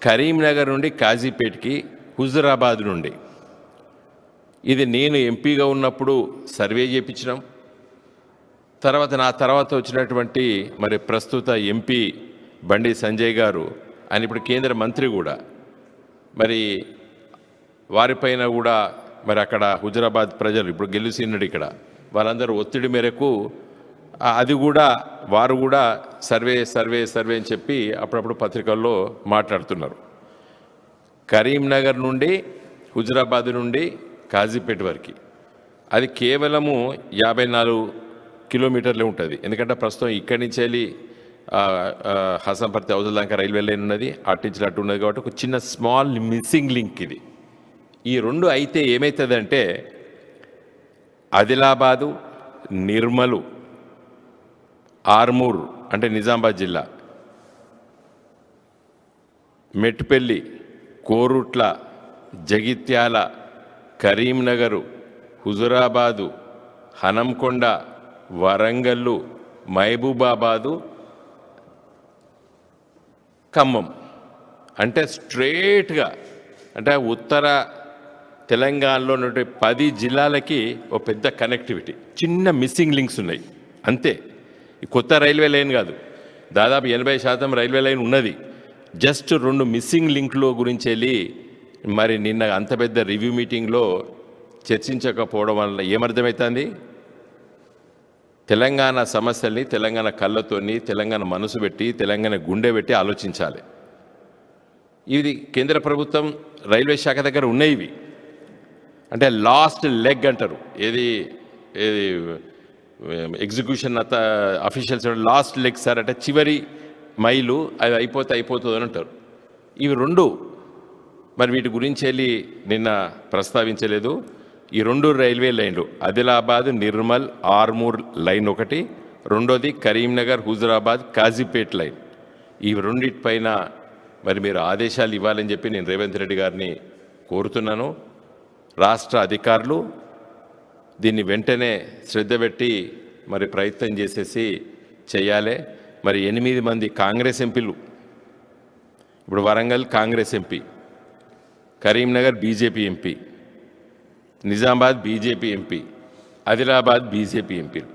కరీంనగర్ నుండి కాజీపేట్కి హుజురాబాద్ నుండి. ఇది నేను ఎంపీగా ఉన్నప్పుడు సర్వే చేయించినాం. నా తర్వాత వచ్చినటువంటి మరి ప్రస్తుత ఎంపీ బండి సంజయ్ గారు ఆయన ఇప్పుడు కేంద్ర మంత్రి కూడా, మరి వారిపైన కూడా మరి అక్కడ హుజురాబాద్ ప్రజలు ఇప్పుడు గెలిచినాడు ఇక్కడ వాళ్ళందరూ ఒత్తిడి మేరకు అది కూడా వారు కూడా సర్వే అని చెప్పి అప్పుడప్పుడు పత్రికల్లో మాట్లాడుతున్నారు. కరీంనగర్ నుండి హుజురాబాద్ నుండి కాజీపేట వరకు అది కేవలము 54 కిలోమీటర్లే ఉంటుంది. ఎందుకంటే ప్రస్తుతం ఇక్కడి నుంచి వెళ్ళి హసన్పర్తి అవతల దాకా రైల్వే లైన్ ఉన్నది, అట్టించి అట్టు ఉన్నది. కాబట్టి ఒక చిన్న స్మాల్ మిస్సింగ్ లింక్ ఇది. ఈ రెండు అయితే ఏమవుతుందంటే ఆదిలాబాదు, నిర్మలు, ఆర్మూర్ అంటే నిజామాబాద్ జిల్లా, మెట్పల్లి, కోరుట్ల, జగిత్యాల, కరీంనగరు, హుజురాబాదు, హనంకొండ, వరంగల్లు, మహబూబాబాదు, ఖమ్మం అంటే స్ట్రేట్గా అంటే ఉత్తర తెలంగాణలో ఉన్న 10 జిల్లాలకి ఒక పెద్ద కనెక్టివిటీ, చిన్న మిస్సింగ్ లింక్స్ ఉన్నాయి అంతే. కొత్త రైల్వే లైన్ కాదు, దాదాపు 80% రైల్వే లైన్ ఉన్నది. జస్ట్ 2 మిస్సింగ్ లింక్ల గురించి వెళ్ళి మరి నిన్న అంత పెద్ద రివ్యూ మీటింగ్లో చర్చించకపోవడం వల్ల ఏమర్థమవుతుంది? తెలంగాణ సమస్యల్ని తెలంగాణ కళ్ళతోని, తెలంగాణ మనసు పెట్టి, తెలంగాణ గుండె పెట్టి ఆలోచించాలి. ఇది కేంద్ర ప్రభుత్వం రైల్వే శాఖ దగ్గర ఉన్నాయి. ఇవి అంటే లాస్ట్ లెగ్ అంటారు. ఏది execution officials last leg sir అంటే చివరి మైలు, అది అయిపోతుంది అని అంటారు. ఇవి రెండు మరి వీటి గురించి వెళ్ళి నిన్న ప్రస్తావించలేదు. ఈ 2 రైల్వే లైన్లు ఆదిలాబాద్, నిర్మల్, ఆర్మూర్ లైన్ ఒకటి, రెండోది కరీంనగర్, హుజురాబాద్, కాజీపేట్ లైన్. ఈ రెండింటిపైన మరి మీరు ఆదేశాలు ఇవ్వాలని చెప్పి నేను రేవంత్ రెడ్డి గారిని కోరుతున్నాను. రాష్ట్ర అధికారులు దీన్ని వెంటనే శ్రద్ధ పెట్టి మరి ప్రయత్నం చేసేసి చేయాలి. మరి 8 మంది కాంగ్రెస్ ఎంపీలు, ఇప్పుడు Warangal Congress MP, Karimnagar BJP MP, Nizamabad BJP MP, Adilabad BJP ఎంపీలు,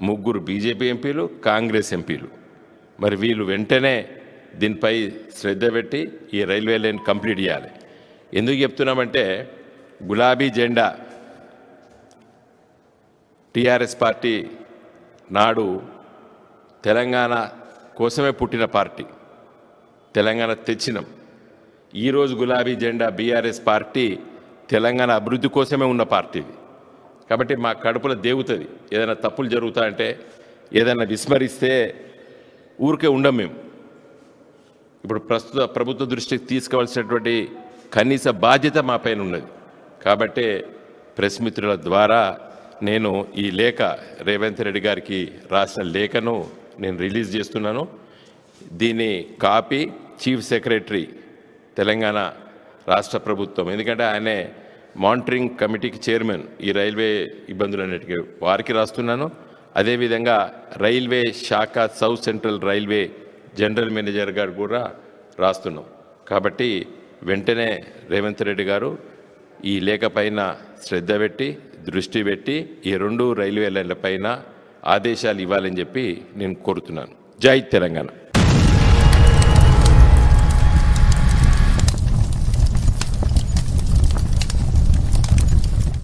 3 బీజేపీ ఎంపీలు, కాంగ్రెస్ ఎంపీలు. మరి వీళ్ళు వెంటనే దీనిపై శ్రద్ధ పెట్టి ఈ రైల్వే లైన్ కంప్లీట్ చేయాలి. ఎందుకు చెప్తున్నామంటే గులాబీ జెండా టీఆర్ఎస్ పార్టీ నాడు తెలంగాణ కోసమే పుట్టిన పార్టీ, తెలంగాణ తెచ్చినాం. ఈరోజు గులాబీ జెండా బీఆర్ఎస్ పార్టీ తెలంగాణ అభివృద్ధి కోసమే ఉన్న పార్టీది. కాబట్టి మా కడుపులో దేవుతుంది. ఏదైనా తప్పులు జరుగుతాయంటే, ఏదైనా విస్మరిస్తే ఊరికే ఉండం మేము. ఇప్పుడు ప్రస్తుత ప్రభుత్వ దృష్టికి తీసుకోవాల్సినటువంటి కనీస బాధ్యత మా పైన ఉన్నది. కాబట్టి ప్రెస్ మిత్రుల ద్వారా నేను ఈ లేఖ రేవంత్ రెడ్డి గారికి రాసిన లేఖను నేను రిలీజ్ చేస్తున్నాను. దీని కాపీ చీఫ్ సెక్రటరీ తెలంగాణ రాష్ట్ర ప్రభుత్వం, ఎందుకంటే ఆయనే మానిటరింగ్ కమిటీకి చైర్మన్ ఈ రైల్వే ఇబ్బందులన్నిటికీ, వారికి రాస్తున్నాను. అదేవిధంగా రైల్వే శాఖ south central railway general manager గారు కూడా రాస్తున్నాం. కాబట్టి వెంటనే రేవంత్ రెడ్డి గారు ఈ లేఖ పైన శ్రద్ధ పెట్టి, దృష్టి పెట్టి ఈ 2 రైల్వే లైన్ల పైన ఆదేశాలు ఇవ్వాలని చెప్పి నేను కోరుతున్నాను. జై తెలంగాణ.